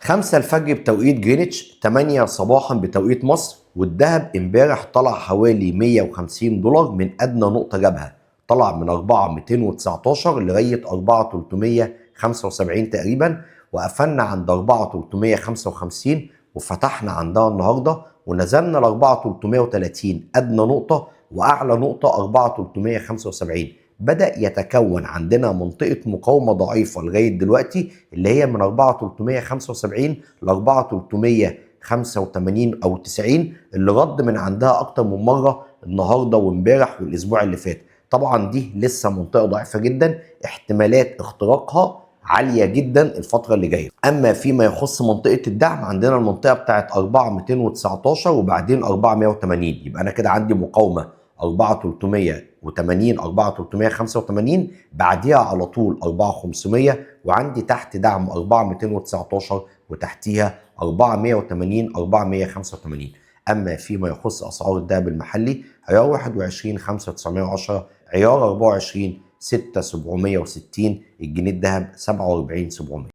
5 الفجر بتوقيت جرينتش، 8 صباحا بتوقيت مصر. والذهب امبارح طلع حوالي 150 دولار من ادنى نقطه جابها، طلع من 4219 لغايه 4375 تقريبا، وقفلنا عند 4355 وفتحنا عندها النهارده ونزلنا ل 4330 ادنى نقطه، واعلى نقطه 4375. بدأ يتكون عندنا منطقة مقاومة ضعيفة لغاية دلوقتي، اللي هي من 4375 ل 4385 أو 90، اللي رد من عندها أكتر من مرة النهاردة وامبارح والأسبوع اللي فات. طبعا دي لسه منطقة ضعيفة جدا، احتمالات اختراقها عالية جدا الفترة اللي جاية. أما فيما يخص منطقة الدعم، عندنا المنطقة بتاعت 4219 وبعدين 480، يبقى أنا كده عندي مقاومة 4380 4385، بعديها على طول 4500، وعندي تحت دعم 4219 وتحتيها 480 485. اما فيما يخص اسعار الذهب المحلي، عيار 21 5910، عيار 24 6760، الجنيه الذهب 47700.